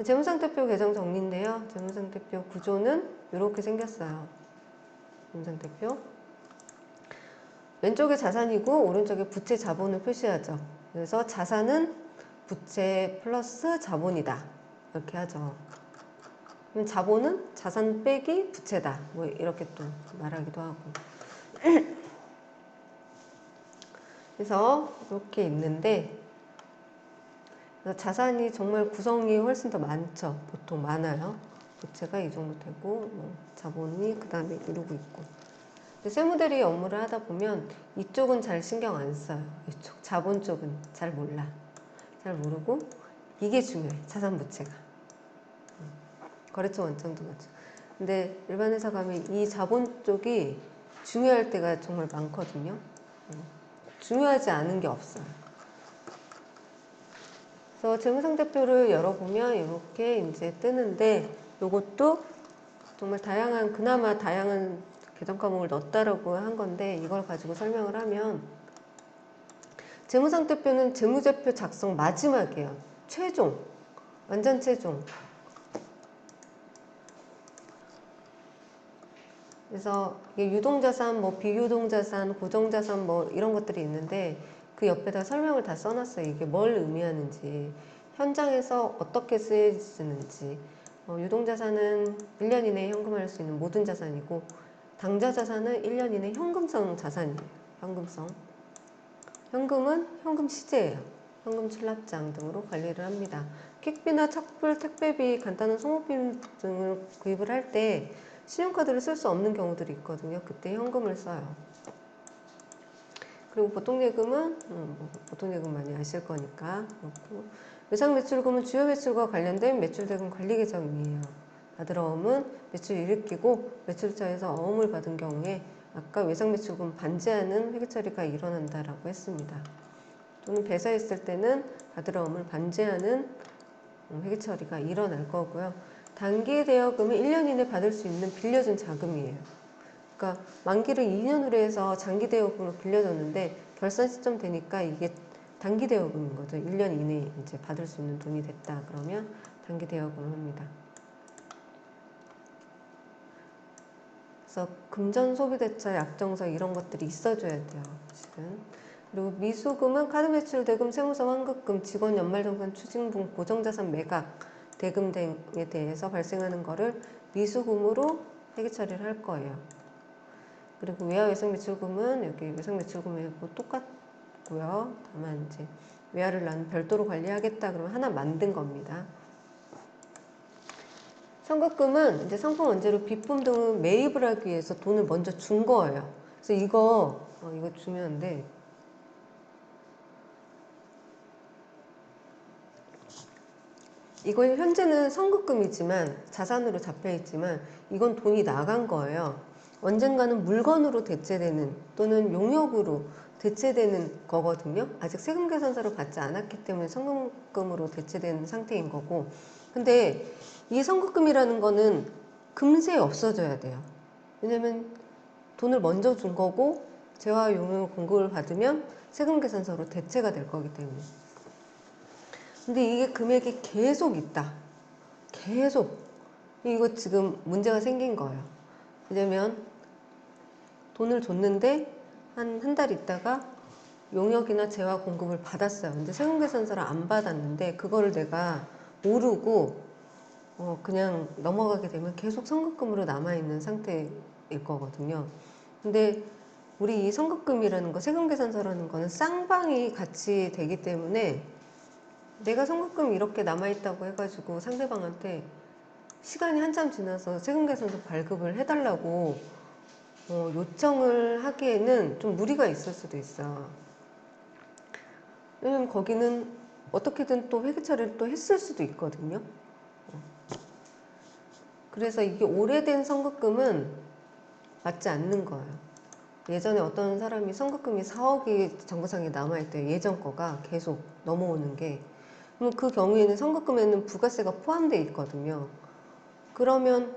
재무상태표 계정 정리인데요. 재무상태표 구조는 이렇게 생겼어요. 재무상태표 왼쪽에 자산이고 오른쪽에 부채 자본을 표시하죠. 그래서 자산은 부채 플러스 자본이다 이렇게 하죠. 그럼 자본은 자산 빼기 부채다 뭐 이렇게 또 말하기도 하고. 그래서 이렇게 있는데, 그래서 자산이 정말 구성이 훨씬 더 많죠. 보통 많아요. 부채가 이 정도 되고 뭐 자본이 그 다음에 이러고 있고. 근데 세무대리 업무를 하다 보면 이쪽은 잘 신경 안 써요. 이쪽 자본 쪽은 잘 몰라. 잘 모르고 이게 중요해. 자산 부채가. 거래처 원장도 맞죠. 근데 일반 회사 가면 이 자본 쪽이 중요할 때가 정말 많거든요. 중요하지 않은 게 없어요. 그래서 재무상태표를 열어보면 이렇게 이제 뜨는데, 이것도 정말 다양한, 그나마 다양한 계정 과목을 넣었다라고 한 건데, 이걸 가지고 설명을 하면, 재무상태표는 재무제표 작성 마지막이에요. 최종, 완전 최종. 그래서 이게 유동자산, 뭐 비유동자산, 고정자산 뭐 이런 것들이 있는데, 그 옆에다 설명을 다 써놨어요. 이게 뭘 의미하는지, 현장에서 어떻게 쓰여지는지. 유동자산은 1년 이내에 현금화할 수 있는 모든 자산이고, 당좌자산은 1년 이내 현금성 자산이에요. 현금성. 현금은 현금 시제예요. 현금 출납장 등으로 관리를 합니다. 퀵비나 착불, 택배비, 간단한 소모품 등을 구입을 할 때 신용카드를 쓸 수 없는 경우들이 있거든요. 그때 현금을 써요. 그리고 보통예금은 보통예금 많이 아실 거니까 그렇고, 외상매출금은 주요 매출과 관련된 매출대금 관리 계정이에요. 받으러옴은 매출 일으키고 매출처에서 어음을 받은 경우에 아까 외상매출금 반제하는 회계처리가 일어난다라고 했습니다. 또는 배사했을 때는 받으러옴을 반제하는 회계처리가 일어날 거고요. 단기대여금은 1년 이내 받을 수 있는 빌려준 자금이에요. 그러니까 만기를 2년으로 해서 장기대여금으로 빌려줬는데 결산 시점 되니까 이게 단기대여금인 거죠. 1년 이내에 이제 받을 수 있는 돈이 됐다 그러면 단기대여금을 합니다. 그래서 금전소비대차 약정서 이런 것들이 있어줘야 돼요. 실은. 그리고 미수금은 카드매출대금, 세무서 환급금, 직원 연말정산 추징분, 고정자산 매각, 대금 등에 대해서 발생하는 거를 미수금으로 회계처리를 할 거예요. 그리고 외화 외상매출금은 여기 외상매출금하고 똑같고요. 다만 이제 외화를 나는 별도로 관리하겠다 그러면 하나 만든 겁니다. 선급금은 이제 상품 원재료 비품 등을 매입을 하기 위해서 돈을 먼저 준 거예요. 그래서 이거 중요한데, 이건 현재는 선급금이지만 자산으로 잡혀 있지만 이건 돈이 나간 거예요. 언젠가는 물건으로 대체되는 또는 용역으로 대체되는 거거든요. 아직 세금계산서를 받지 않았기 때문에 선급금으로 대체되는 상태인 거고, 근데 이 선급금이라는 거는 금세 없어져야 돼요. 왜냐면 돈을 먼저 준 거고 재화 용역 공급을 받으면 세금계산서로 대체가 될 거기 때문에. 근데 이게 금액이 계속 있다. 계속. 이거 지금 문제가 생긴 거예요. 왜냐면 돈을 줬는데 한 달 있다가 용역이나 재화 공급을 받았어요. 근데 세금계산서를 안 받았는데 그거를 내가 모르고 그냥 넘어가게 되면 계속 선급금으로 남아있는 상태일 거거든요. 근데 우리 이 선급금이라는 거, 세금계산서라는 거는 쌍방이 같이 되기 때문에 내가 선급금 이렇게 남아있다고 해가지고 상대방한테 시간이 한참 지나서 세금계산서 발급을 해달라고 요청을 하기에는 좀 무리가 있을 수도 있어. 왜냐면 거기는 어떻게든 또 회계 처리를 또 했을 수도 있거든요. 그래서 이게 오래된 선급금은 맞지 않는 거예요. 예전에 어떤 사람이 선급금이 4억이 정부상에 남아있대요. 예전 거가 계속 넘어오는 게. 그럼 그 경우에는 선급금에는 부가세가 포함되어 있거든요. 그러면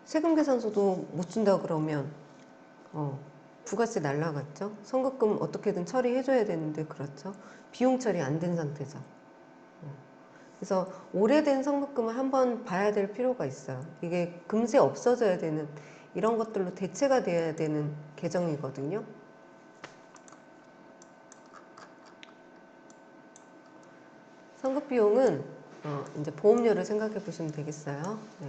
세금계산서도 못 준다 그러면 부가세 날라갔죠. 선급금 어떻게든 처리해줘야 되는데 그렇죠. 비용 처리 안 된 상태죠. 그래서 오래된 성급금을 한번 봐야 될 필요가 있어요. 이게 금세 없어져야 되는 이런 것들로 대체가 돼야 되는 계정이거든요. 성급 비용은 이제 보험료를 생각해 보시면 되겠어요. 네.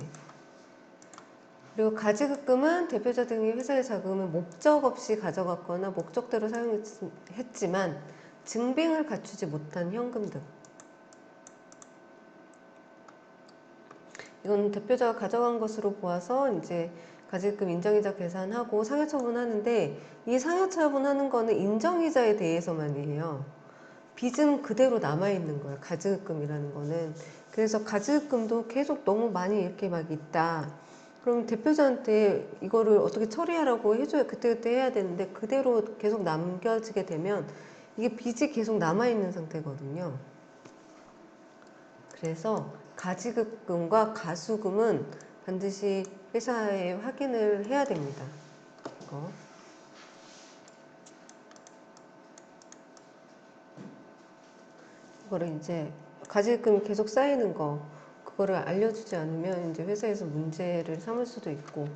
그리고 가지급금은 대표자 등이 회사의 자금을 목적 없이 가져갔거나 목적대로 사용했지만 증빙을 갖추지 못한 현금 등. 이건 대표자가 가져간 것으로 보아서 이제 가지급 인정이자 계산하고 상여처분하는데, 이 상여처분하는 거는 인정이자에 대해서만이에요. 빚은 그대로 남아있는 거예요. 가지급금이라는 거는. 그래서 가지급금도 계속 너무 많이 이렇게 막 있다. 그럼 대표자한테 이거를 어떻게 처리하라고 해줘야 그때그때 해야 되는데, 그대로 계속 남겨지게 되면 이게 빚이 계속 남아있는 상태거든요. 그래서 가지급금과 가수금은 반드시 회사에 확인을 해야 됩니다. 이거. 이거를 이제 가지급금이 계속 쌓이는 거, 그거를 알려주지 않으면 이제 회사에서 문제를 삼을 수도 있고,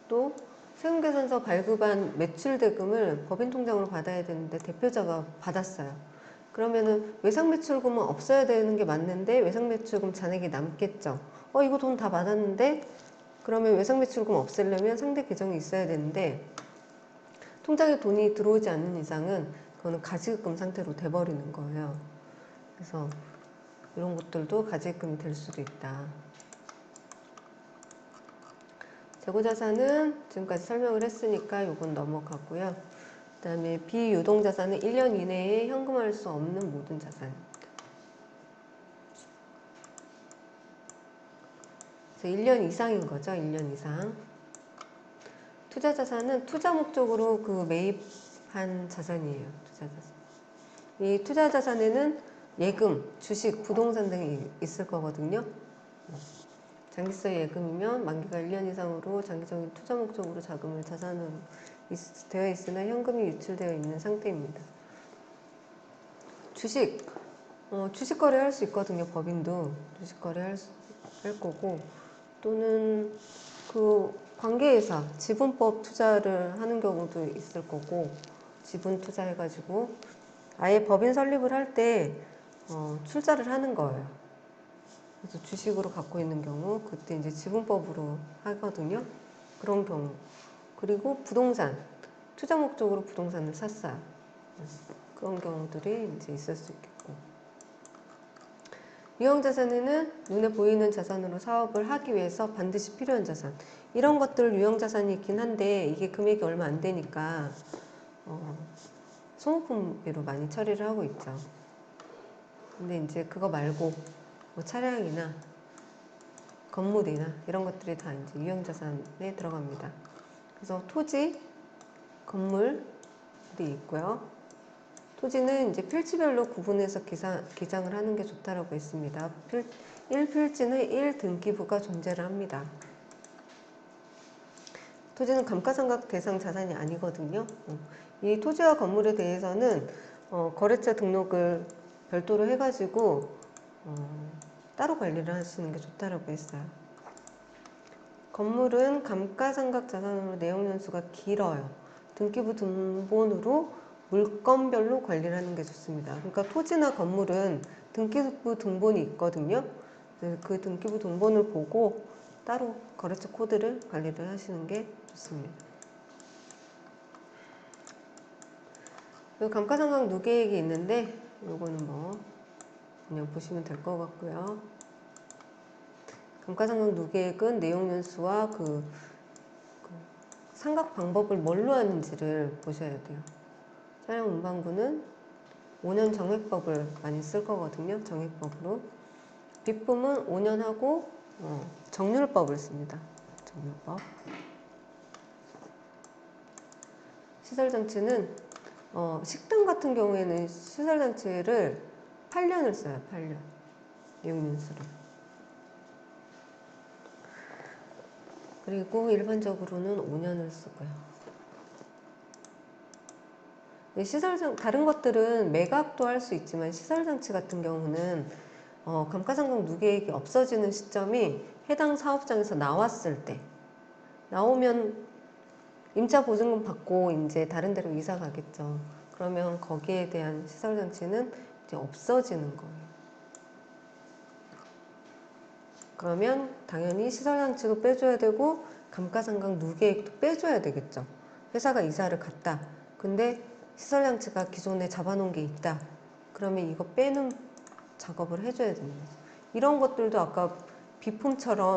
또 세금계산서 발급한 매출대금을 법인통장으로 받아야 되는데 대표자가 받았어요. 그러면은 외상매출금은 없어야 되는 게 맞는데 외상매출금 잔액이 남겠죠. 이거 돈 다 받았는데, 그러면 외상매출금 없애려면 상대 계정이 있어야 되는데 통장에 돈이 들어오지 않는 이상은 그거는 가지급금 상태로 돼버리는 거예요. 그래서 이런 것들도 가지급금이 될 수도 있다. 재고자산은 지금까지 설명을 했으니까 이건 넘어가고요. 그 다음에 비유동자산은 1년 이내에 현금화할 수 없는 모든 자산입니다. 그래서 1년 이상인 거죠. 1년 이상. 투자자산은 투자 목적으로 그 매입한 자산이에요. 투자자산. 이 투자자산에는 예금, 주식, 부동산 등이 있을 거거든요. 장기성 예금이면 만기가 1년 이상으로 장기적인 투자 목적으로 자금을 자산으로 되어 있으나 현금이 유출되어 있는 상태입니다. 주식, 주식 거래할 수 있거든요. 법인도 주식 거래할 거고, 또는 그 관계회사 지분법 투자를 하는 경우도 있을 거고, 지분 투자해가지고 아예 법인 설립을 할 때 출자를 하는 거예요. 그래서 주식으로 갖고 있는 경우 그때 이제 지분법으로 하거든요. 그런 경우. 그리고 부동산, 투자 목적으로 부동산을 샀어요. 그런 경우들이 이제 있을 수 있겠고. 유형자산에는 눈에 보이는 자산으로 사업을 하기 위해서 반드시 필요한 자산. 이런 것들 유형자산이 있긴 한데 이게 금액이 얼마 안 되니까 소모품비로 많이 처리를 하고 있죠. 근데 이제 그거 말고 뭐 차량이나 건물이나 이런 것들이 다 이제 유형자산에 들어갑니다. 그래서 토지, 건물이 있고요. 토지는 이제 필지별로 구분해서 기장을 하는 게 좋다라고 했습니다. 1필지는 1등기부가 존재를 합니다. 토지는 감가상각 대상 자산이 아니거든요. 이 토지와 건물에 대해서는 거래처 등록을 별도로 해가지고 따로 관리를 하시는 게 좋다라고 했어요. 건물은 감가상각 자산으로 내용연수가 길어요. 등기부 등본으로 물건별로 관리를 하는 게 좋습니다. 그러니까 토지나 건물은 등기부 등본이 있거든요. 그 등기부 등본을 보고 따로 거래처 코드를 관리를 하시는 게 좋습니다. 감가상각 누계액이 있는데 이거는 뭐 그냥 보시면 될 것 같고요. 감가상각 누계액은 내용연수와 그 상각 방법을 뭘로 하는지를 보셔야 돼요. 차량 운반구는 5년 정액법을 많이 쓸 거거든요. 정액법으로. 빗품은 5년 하고 정률법을 씁니다. 정률법. 시설장치는 식당 같은 경우에는 시설장치를 8년을 써요. 8년. 내용연수를. 그리고 일반적으로는 5년을 쓰고요. 다른 것들은 매각도 할 수 있지만 시설장치 같은 경우는 감가상각 누계액이 없어지는 시점이 해당 사업장에서 나왔을 때, 나오면 임차 보증금 받고 이제 다른 데로 이사 가겠죠. 그러면 거기에 대한 시설장치는 이제 없어지는 거예요. 그러면 당연히 시설장치도 빼줘야 되고 감가상각 누계액도 빼줘야 되겠죠. 회사가 이사를 갔다. 근데 시설장치가 기존에 잡아놓은 게 있다. 그러면 이거 빼는 작업을 해줘야 되는 거죠. 이런 것들도 아까 비품처럼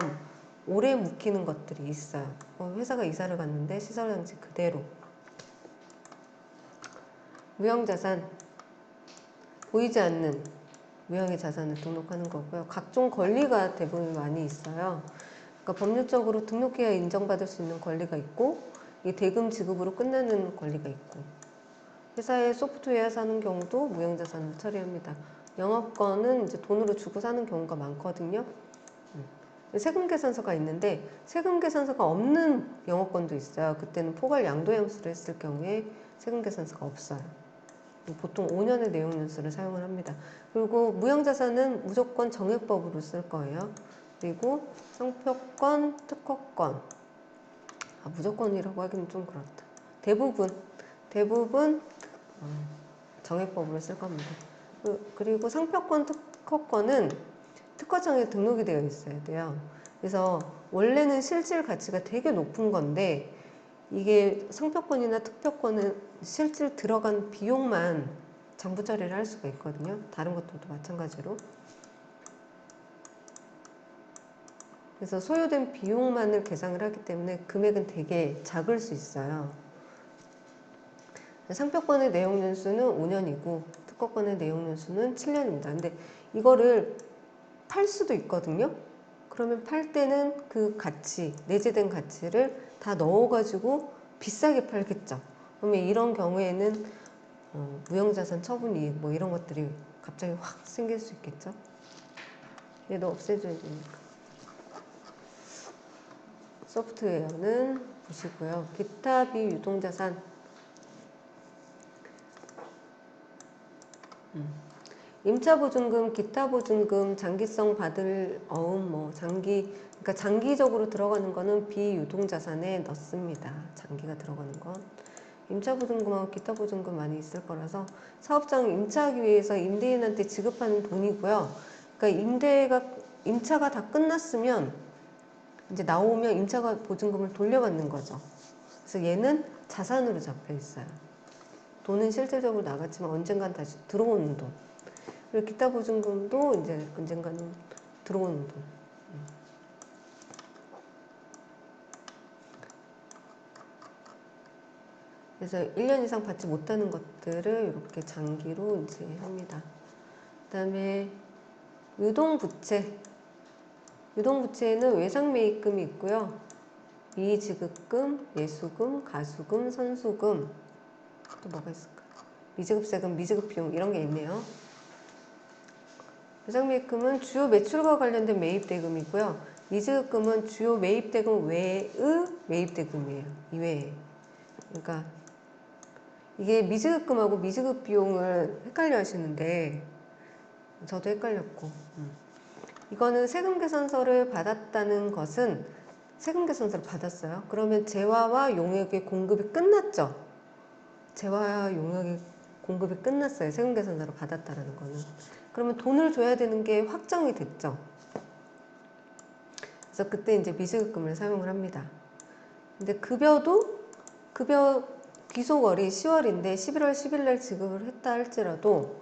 오래 묵히는 것들이 있어요. 회사가 이사를 갔는데 시설장치 그대로. 무형자산, 보이지 않는 무형의 자산을 등록하는 거고요. 각종 권리가 대부분 많이 있어요. 그러니까 법률적으로 등록해야 인정받을 수 있는 권리가 있고, 이 대금 지급으로 끝나는 권리가 있고, 회사에 소프트웨어 사는 경우도 무형자산을 처리합니다. 영업권은 이제 돈으로 주고 사는 경우가 많거든요. 세금 계산서가 있는데 세금 계산서가 없는 영업권도 있어요. 그때는 포괄 양도양수를 했을 경우에 세금 계산서가 없어요. 보통 5년의 내용연수를 사용을 합니다. 그리고 무형자산은 무조건 정액법으로 쓸 거예요. 그리고 상표권, 특허권, 무조건이라고 하기는 좀 그렇다. 대부분 정액법으로 쓸 겁니다. 그리고 상표권, 특허권은 특허청에 등록이 되어 있어야 돼요. 그래서 원래는 실질 가치가 되게 높은 건데 이게 상표권이나 특허권은 실질 들어간 비용만 장부 처리를 할 수가 있거든요. 다른 것들도 마찬가지로. 그래서 소요된 비용만을 계산을 하기 때문에 금액은 되게 작을 수 있어요. 상표권의 내용연수는 5년이고 특허권의 내용연수는 7년입니다. 근데 이거를 팔 수도 있거든요. 그러면 팔 때는 그 가치, 내재된 가치를 다 넣어가지고 비싸게 팔겠죠. 그러면 이런 경우에는 무형자산 처분이익 뭐 이런 것들이 갑자기 확 생길 수 있겠죠. 얘도 없애줘야 되니까. 소프트웨어는 보시고요. 기타 비유동자산. 임차보증금, 기타보증금, 장기성 받을 어음, 그러니까 장기적으로 들어가는 거는 비유동자산에 넣습니다. 장기가 들어가는 건. 임차보증금하고 기타보증금 많이 있을 거라서 사업장 임차하기 위해서 임대인한테 지급하는 돈이고요. 그러니까 임차가 다 끝났으면 이제 나오면 임차가 보증금을 돌려받는 거죠. 그래서 얘는 자산으로 잡혀 있어요. 돈은 실질적으로 나갔지만 언젠간 다시 들어오는 돈. 그리고 기타 보증금도 이제 언젠가는 들어오는 돈. 그래서 1년 이상 받지 못하는 것들을 이렇게 장기로 이제 합니다. 그 다음에 유동부채. 유동부채에는 외상매입금이 있고요. 미지급금, 예수금, 가수금, 선수금. 또 뭐가 있을까? 미지급세금, 미지급비용 이런 게 있네요. 외상매입금은 주요 매출과 관련된 매입대금이고요. 미지급금은 주요 매입대금 외의 매입대금이에요. 이외에. 그러니까 이게 미지급금하고 미지급비용을 헷갈려 하시는데 저도 헷갈렸고 이거는 세금계산서를 받았다는 것은 세금계산서를 받았어요. 그러면 재화와 용역의 공급이 끝났죠. 재화와 용역의 공급이 끝났어요. 세금계산서를 받았다라는 거는. 그러면 돈을 줘야 되는 게 확정이 됐죠. 그래서 그때 이제 미지급금을 사용을 합니다. 근데 급여 귀속월이 10월인데 11월 10일 날 지급을 했다 할지라도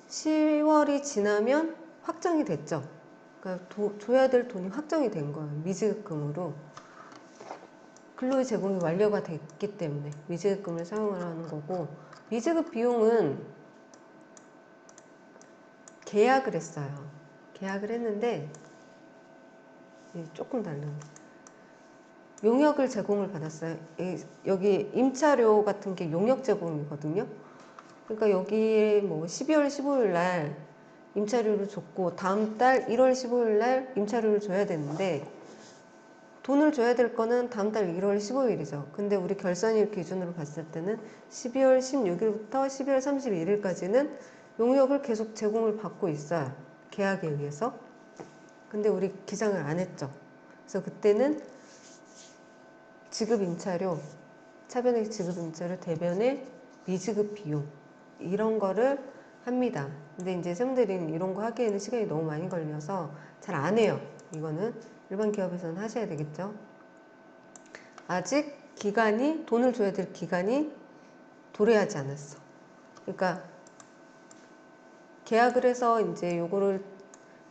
10월이 지나면 확정이 됐죠. 그러니까 줘야 될 돈이 확정이 된 거예요. 미지급금으로. 근로의 제공이 완료가 됐기 때문에 미지급금을 사용을 하는 거고, 미지급 비용은 계약을 했어요. 계약을 했는데 조금 다른 용역을 제공을 받았어요. 여기 임차료 같은 게 용역 제공이거든요. 그러니까 여기 뭐 12월 15일 날 임차료를 줬고 다음 달 1월 15일 날 임차료를 줘야 되는데 돈을 줘야 될 거는 다음 달 1월 15일이죠. 근데 우리 결산일 기준으로 봤을 때는 12월 16일부터 12월 31일까지는 용역을 계속 제공을 받고 있어요. 계약에 의해서. 근데 우리 기장을 안 했죠. 그래서 그때는 지급 임차료, 차변의 지급 임차료, 대변의 미지급 비용 이런 거를 합니다. 근데 이제 쌤들이 이런 거 하기에는 시간이 너무 많이 걸려서 잘 안 해요. 이거는 일반 기업에서는 하셔야 되겠죠. 아직 기간이, 돈을 줘야 될 기간이 도래하지 않았어. 그러니까 계약을 해서 이제 요거를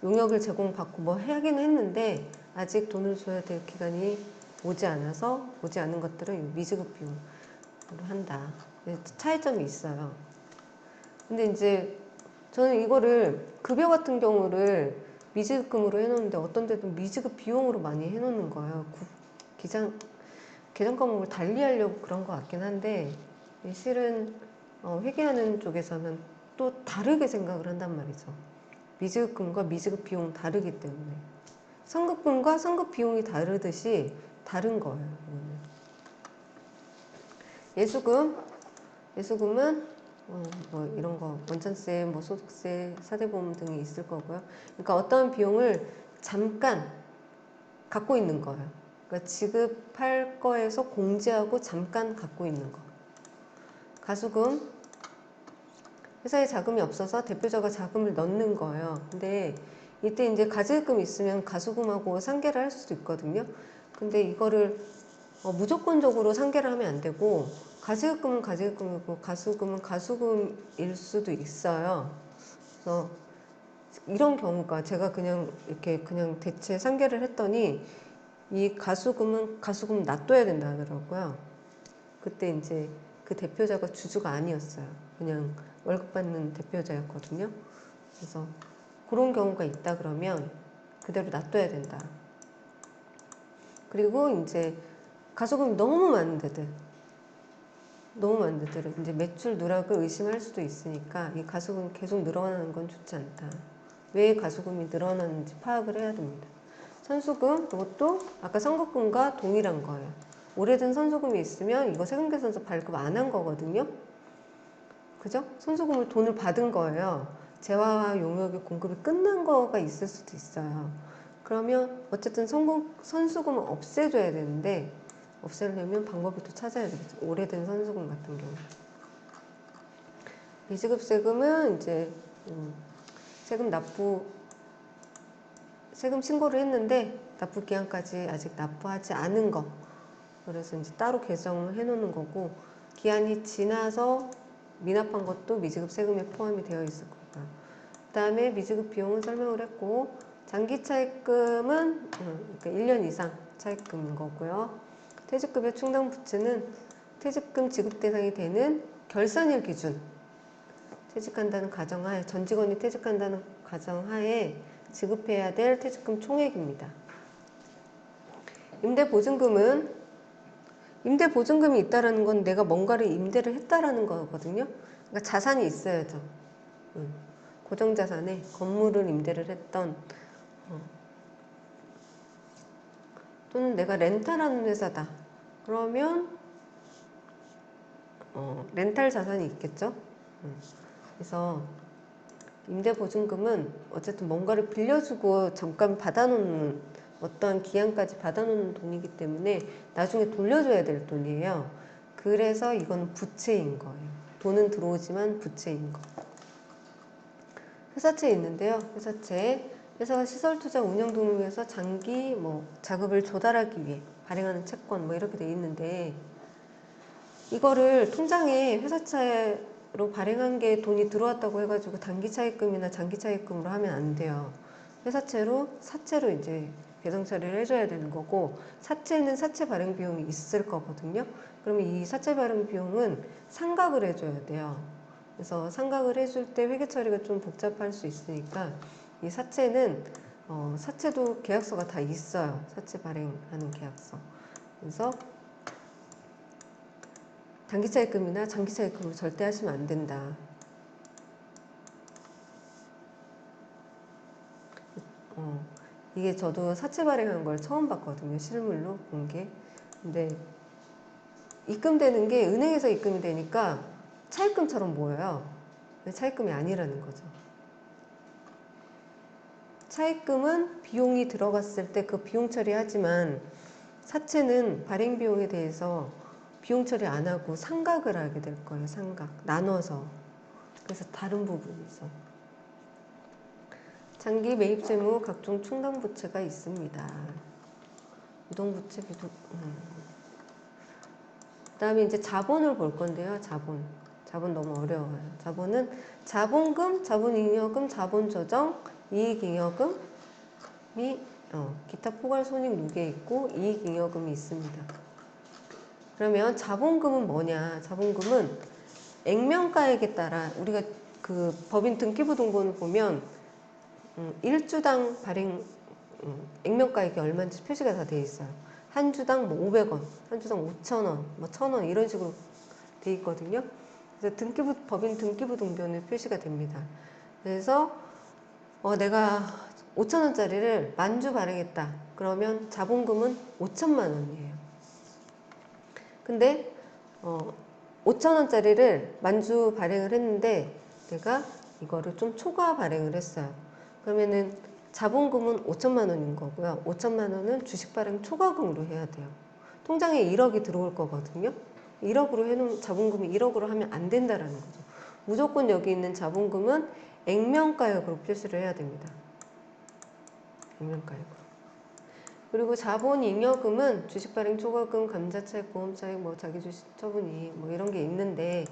용역을 제공받고 뭐 하긴 했는데 아직 돈을 줘야 될 기간이 오지 않아서, 오지 않은 것들은 미지급 비용으로 한다. 차이점이 있어요. 근데 이제 저는 이거를 급여 같은 경우를 미지급금으로 해놓는데 어떤 데도 미지급 비용으로 많이 해놓는 거예요. 계정 과목을 달리하려고 그런 것 같긴 한데 실은 회계하는 쪽에서는 또 다르게 생각을 한단 말이죠. 미지급금과 미지급 비용 다르기 때문에 선급금과 선급 비용이 다르듯이 다른 거예요. 예수금은 뭐 이런 거 원천세, 뭐 소득세, 사대보험 등이 있을 거고요. 그러니까 어떤 비용을 잠깐 갖고 있는 거예요. 그러니까 지급할 거에서 공제하고 잠깐 갖고 있는 거. 가수금, 회사에 자금이 없어서 대표자가 자금을 넣는 거예요. 근데 이때 이제 가지급금 있으면 가수금하고 상계를 할 수도 있거든요. 근데 이거를 무조건적으로 상계를 하면 안 되고 가지급금은 가지급금이고 가수금은 가수금일 수도 있어요. 그래서 이런 경우가 제가 그냥 이렇게 그냥 대체 상계를 했더니 이 가수금은 가수금 놔둬야 된다 하더라고요. 그때 이제 그 대표자가 주주가 아니었어요. 그냥 월급 받는 대표자였거든요. 그래서 그런 경우가 있다 그러면 그대로 놔둬야 된다. 그리고 이제 가수금이 너무 많은 데들은 이제 매출 누락을 의심할 수도 있으니까 이 가수금이 계속 늘어나는 건 좋지 않다. 왜 가수금이 늘어나는지 파악을 해야 됩니다. 선수금, 이것도 아까 선급금과 동일한 거예요. 오래된 선수금이 있으면 이거 세금계산서 발급 안 한 거거든요. 그죠? 선수금을 돈을 받은 거예요. 재화와 용역의 공급이 끝난 거가 있을 수도 있어요. 그러면 어쨌든 선수금은 없애줘야 되는데 없애려면 방법을 또 찾아야 되겠죠. 오래된 선수금 같은 경우. 미지급 세금은 이제 세금 신고를 했는데 납부 기한까지 아직 납부하지 않은 거. 그래서 이제 따로 개정을 해놓는 거고 기한이 지나서 미납한 것도 미지급 세금에 포함이 되어 있을 거고요. 그 다음에 미지급 비용은 설명을 했고 장기 차입금은 그러니까 1년 이상 차입금인 거고요. 퇴직급여 충당 부채는 퇴직금 지급 대상이 되는 결산일 기준 퇴직한다는 가정하에 전 직원이 퇴직한다는 가정하에 지급해야 될 퇴직금 총액입니다. 임대보증금이 있다라는 건 내가 뭔가를 임대를 했다라는 거거든요. 그러니까 자산이 있어야죠. 고정자산에 건물을 임대를 했던 또는 내가 렌탈하는 회사다. 그러면 렌탈 자산이 있겠죠. 그래서 임대보증금은 어쨌든 뭔가를 빌려주고 잠깐 받아놓는 어떠한 기한까지 받아놓는 돈이기 때문에 나중에 돌려줘야 될 돈이에요. 그래서 이건 부채인 거예요. 돈은 들어오지만 부채인 거. 회사채 있는데요. 회사가 시설투자 운영 등을 위해서 장기 자금을 조달하기 위해 발행하는 채권 이렇게 돼 있는데 이거를 통장에 회사채로 발행한 게 돈이 들어왔다고 해가지고 단기 차입금이나 장기 차입금으로 하면 안 돼요. 사채로 이제 계정 처리를 해줘야 되는 거고 사채는 사채 발행 비용이 있을 거거든요. 그러면 이 사채 발행 비용은 상각을 해줘야 돼요. 그래서 상각을 해줄 때 회계 처리가 좀 복잡할 수 있으니까 이 사채는 사채도 계약서가 다 있어요. 사채 발행하는 계약서. 그래서 단기 차입금이나 장기 차입금을 절대 하시면 안 된다. 이게 저도 사채 발행한 걸 처음 봤거든요. 실물로 본 게. 근데 입금되는 게 은행에서 입금이 되니까 차입금처럼 보여요. 근데 차입금이 아니라는 거죠. 차입금은 비용이 들어갔을 때 그 비용 처리하지만 사채는 발행 비용에 대해서 비용 처리 안 하고 상각을 하게 될 거예요. 상각. 나눠서. 그래서 다른 부분이죠. 장기 매입 재무 각종 충당 부채가 있습니다. 이동 부채 비동. 그다음에 이제 자본을 볼 건데요. 자본. 자본 너무 어려워요. 자본은 자본금, 자본잉여금, 자본조정, 이익잉여금이 기타 포괄 손익 누계 있고 이익잉여금이 있습니다. 그러면 자본금은 뭐냐? 자본금은 액면가액에 따라 우리가 그 법인 등기부 등본을 보면 1주당 발행 액면가액이 얼마인지 표시가 다 되어 있어요. 한 주당 뭐 500원, 한 주당 5,000원, 뭐 1,000원 이런 식으로 되어 있거든요. 그래서 법인 등기부 등본에 표시가 됩니다. 그래서 내가 5,000원짜리를 만주 발행했다. 그러면 자본금은 5천만 원이에요. 근데 5,000원짜리를 만주 발행을 했는데 내가 이거를 좀 초과 발행을 했어요. 그러면은 자본금은 5천만 원인 거고요. 5천만 원은 주식 발행 초과금으로 해야 돼요. 통장에 1억이 들어올 거거든요. 1억으로 해놓은 자본금이 1억으로 하면 안 된다라는 거죠. 무조건 여기 있는 자본금은 액면가액으로 표시를 해야 됩니다. 액면가액으로. 그리고 자본잉여금은 주식 발행 초과금, 감자차익, 보험차익, 뭐 자기 주식 처분이익 뭐 이런 게 있는데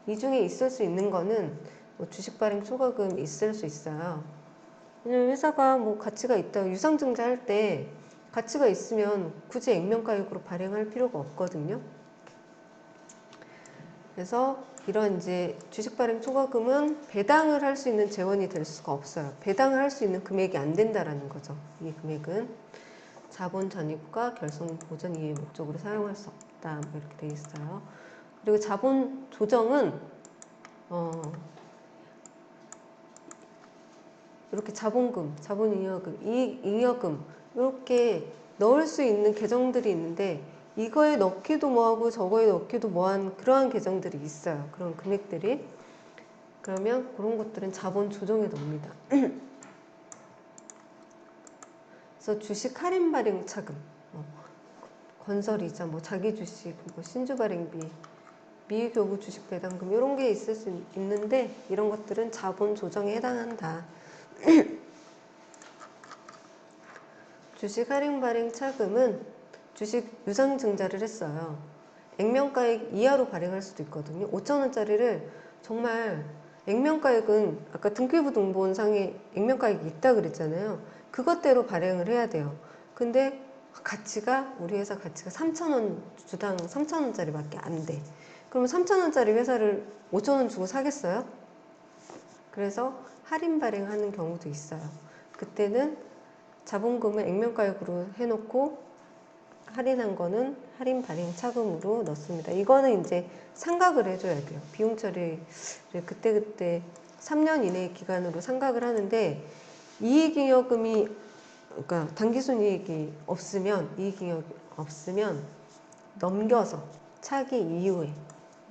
이 중에 있을 수 있는 거는 뭐 주식 발행 초과금 있을 수 있어요. 왜냐면 회사가 뭐 가치가 있다 유상증자 할 때 가치가 있으면 굳이 액면가액으로 발행할 필요가 없거든요. 그래서 이런 이제 주식 발행 초과금은 배당을 할 수 있는 재원이 될 수가 없어요. 배당을 할 수 있는 금액이 안 된다라는 거죠. 이 금액은 자본 전입과 결손 보전 이외의 목적으로 사용할 수 없다. 뭐 이렇게 돼 있어요. 그리고 자본 조정은 이렇게 자본금, 자본잉여금, 이익잉여금 이렇게 넣을 수 있는 계정들이 있는데 이거에 넣기도 뭐하고 저거에 넣기도 뭐한 그러한 계정들이 있어요. 그런 금액들이. 그러면 그런 것들은 자본 조정에 넣습니다. 그래서 주식 할인 발행 차금, 건설이자, 뭐 자기 주식, 뭐 신주 발행비, 미교부 주식 배당금 이런 게 있을 수 있는데 이런 것들은 자본 조정에 해당한다. 주식 할인 발행 차금은 주식 유상증자를 했어요. 액면가액 이하로 발행할 수도 있거든요. 5,000원짜리를 정말 액면가액은 아까 등기부 등본상에 액면가액이 있다 그랬잖아요. 그것대로 발행을 해야 돼요. 근데 가치가 우리 회사 가치가 3,000원 주당 3,000원짜리밖에 안 돼. 그러면 3,000원짜리 회사를 5,000원 주고 사겠어요? 그래서 할인 발행하는 경우도 있어요. 그때는 자본금을 액면가액으로 해놓고 할인한 거는 할인 발행 차금으로 넣습니다. 이거는 이제 상각을 해줘야 돼요. 비용 처리를 그때그때 3년 이내의 기간으로 상각을 하는데 이익잉여금이 그러니까 당기순이익이 없으면 이익잉여금이 없으면 넘겨서 차기 이후에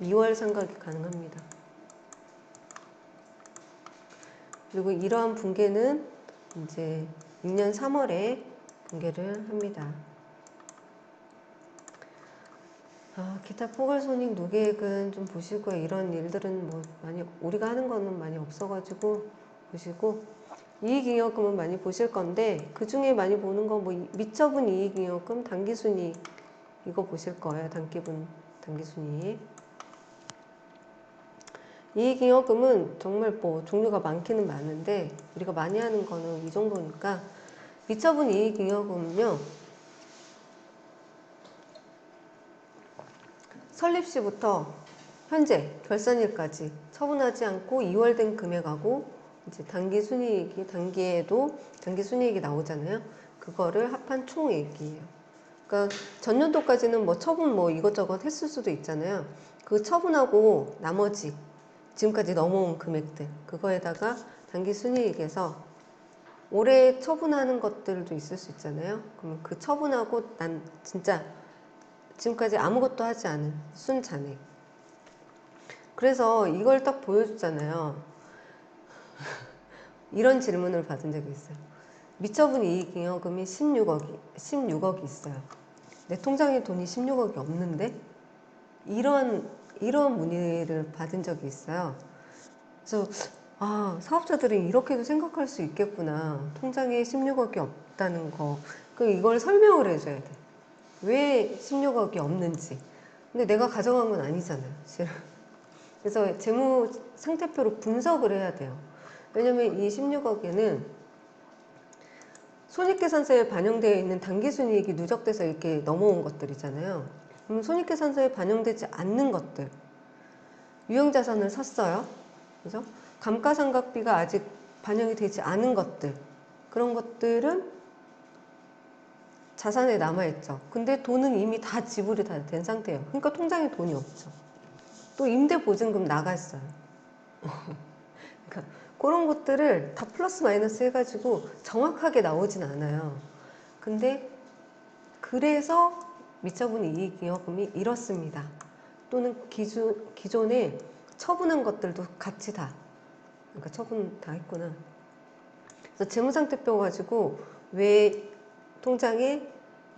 2월 상각이 가능합니다. 그리고 이러한 분계는 이제 6년 3월에 분계를 합니다. 기타 포괄손익 누계액은 좀 보시고요. 이런 일들은 뭐 많이 우리가 하는 거는 많이 없어가지고 보시고 이익잉여금은 많이 보실 건데 그 중에 많이 보는 거 뭐 미처분 이익잉여금, 당기순이익 이거 보실 거예요. 당기순이익. 이익잉여금은 정말 뭐 종류가 많기는 많은데 우리가 많이 하는 거는 이 정도니까 미처분 이익잉여금은요. 설립 시부터 현재 결산일까지 처분하지 않고 이월된 금액하고 이제 단기 순이익이 단기 순이익이 나오잖아요. 그거를 합한 총액이에요. 그러니까 전년도까지는 뭐 처분 뭐 이것저것 했을 수도 있잖아요. 그 처분하고 나머지 지금까지 넘어온 금액들 그거에다가 단기 순이익에서 올해 처분하는 것들도 있을 수 있잖아요. 그러면 그 처분하고 난 진짜 지금까지 아무것도 하지 않은 순잔액. 그래서 이걸 딱 보여주잖아요. 이런 질문을 받은 적이 있어요. 미처분 이익잉여금이 16억이 있어요. 내 통장에 돈이 16억이 없는데? 이런 문의를 받은 적이 있어요. 그래서, 아, 사업자들은 이렇게도 생각할 수 있겠구나. 통장에 16억이 없다는 거. 이걸 설명을 해줘야 돼. 왜 16억이 없는지. 근데 내가 가져간 건 아니잖아요. 실은. 그래서 재무 상태표로 분석을 해야 돼요. 왜냐면 이 16억에는 손익계산서에 반영되어 있는 당기순이익이 누적돼서 이렇게 넘어온 것들이잖아요. 그럼 손익계산서에 반영되지 않는 것들, 유형자산을 샀어요. 그죠? 감가상각비가 아직 반영이 되지 않은 것들, 그런 것들은 자산에 남아있죠. 근데 돈은 이미 다 지불이 다 된 상태예요. 그러니까 통장에 돈이 없죠. 또 임대보증금 나갔어요. 그러니까 그런 것들을 다 플러스 마이너스 해가지고 정확하게 나오진 않아요. 근데 그래서 미처분 이익잉여금이 이렇습니다. 또는 기존에 처분한 것들도 같이 다, 그러니까 처분 다 했구나. 그래서 재무상태표 가지고 왜 통장에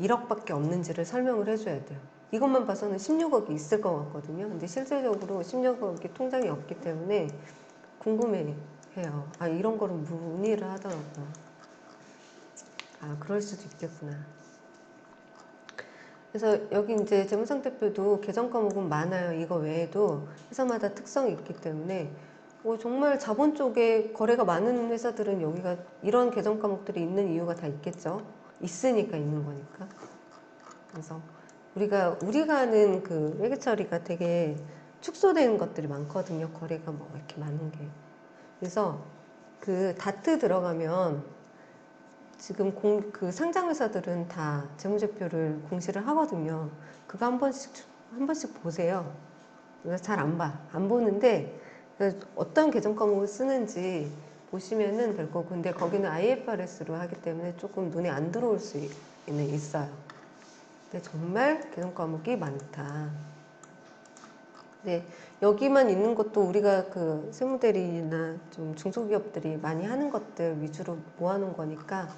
1억밖에 없는지를 설명을 해줘야 돼요. 이것만 봐서는 16억이 있을 것 같거든요. 근데 실질적으로 16억이 통장에 없기 때문에 궁금해해요. 아, 이런 거를 문의를 하더라고요. 아, 그럴 수도 있겠구나. 그래서 여기 이제 재무상태표도 계정 과목은 많아요. 이거 외에도 회사마다 특성이 있기 때문에 정말 자본 쪽에 거래가 많은 회사들은 여기가 이런 계정 과목들이 있는 이유가 다 있겠죠. 있으니까 있는 거니까. 그래서 우리가 아는 그 회계 처리가 되게 축소되는 것들이 많거든요. 거래가 뭐 이렇게 많은 게. 그래서 그 다트 들어가면 지금 그 상장회사들은 다 재무제표를 공시를 하거든요. 그거 한 번씩 보세요. 그래서 잘 안 봐. 안 보는데 어떤 계정 과목을 쓰는지 보시면은 될 거고. 근데 거기는 IFRS로 하기 때문에 조금 눈에 안 들어올 수 있어요. 근데 정말 계정 과목이 많다. 네, 여기만 있는 것도 우리가 그 세무대리나 좀 중소기업들이 많이 하는 것들 위주로 모아놓은 거니까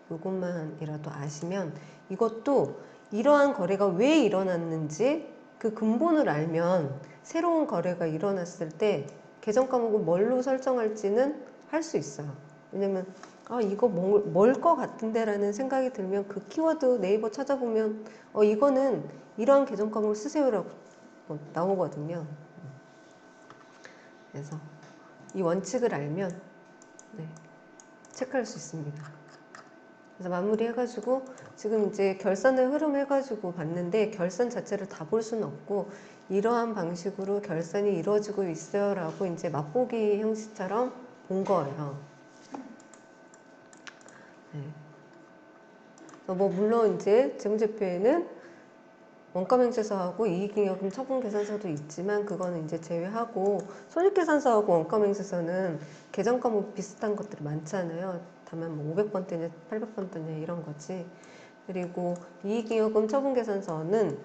이것만이라도 아시면 이것도 이러한 거래가 왜 일어났는지 그 근본을 알면 새로운 거래가 일어났을 때 계정 과목을 뭘로 설정할지는 할 수 있어요. 왜냐면 이거 뭘 것 같은데 라는 생각이 들면 그 키워드 네이버 찾아보면 이거는 이러한 계정 과목을 쓰세요라고 나오거든요. 그래서 이 원칙을 알면 네, 체크할 수 있습니다. 그래서 마무리 해가지고 지금 이제 결산의 흐름 해가지고 봤는데 결산 자체를 다 볼 수는 없고 이러한 방식으로 결산이 이루어지고 있어요 라고 이제 맛보기 형식처럼 본 거예요. 네. 뭐 물론 이제 재무제표에는 원가명세서하고 이익잉여금 처분계산서도 있지만 그거는 이제 제외하고 손익계산서하고 원가명세서는 계정 과목 비슷한 것들이 많잖아요. 다만 뭐 500번대냐 800번대냐 이런 거지. 그리고 이익잉여금 처분계산서는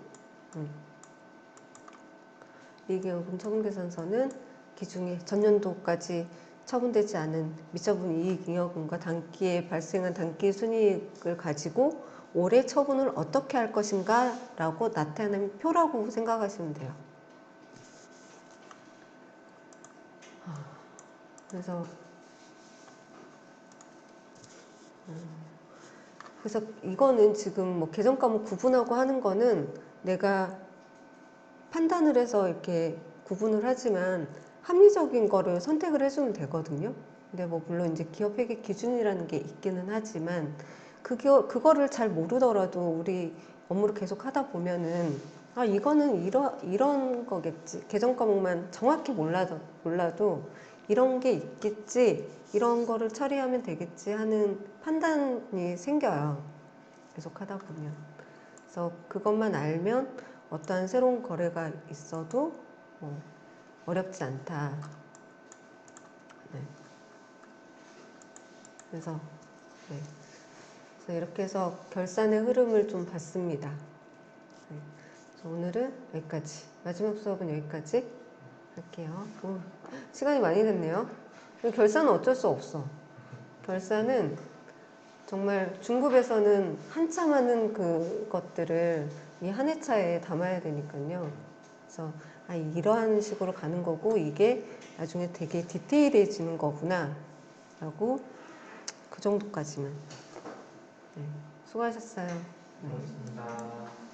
이익잉여금 처분계산서는 기준에 전년도까지 처분되지 않은 미처분 이익잉여금과 단기에 발생한 단기 순이익을 가지고 올해 처분을 어떻게 할 것인가 라고 나타내는 표라고 생각하시면 돼요. 그래서 이거는 지금 뭐 계정 과목 구분하고 하는 거는 내가 판단을 해서 이렇게 구분을 하지만 합리적인 거를 선택을 해주면 되거든요. 근데 뭐 물론 이제 기업 회계 기준이라는 게 있기는 하지만 그거를 잘 모르더라도 우리 업무를 계속 하다 보면은 이거는 이런 거겠지. 계정 과목만 정확히 몰라도 이런 게 있겠지. 이런 거를 처리하면 되겠지 하는 판단이 생겨요. 계속 하다 보면. 그래서 그것만 알면 어떠한 새로운 거래가 있어도 어렵지 않다. 네. 그래서 네. 그래서 이렇게 해서 결산의 흐름을 좀 봤습니다. 네. 그래서 오늘은 여기까지. 마지막 수업은 여기까지 할게요. 오, 시간이 많이 됐네요. 결산은 어쩔 수 없어. 결산은 정말 중급에서는 한참 하는 그것들을 이 한 회차에 담아야 되니까요. 그래서 아, 이러한 식으로 가는 거고 이게 나중에 되게 디테일해지는 거구나 라고 그 정도까지만. 네. 수고하셨어요. 네. 고맙습니다.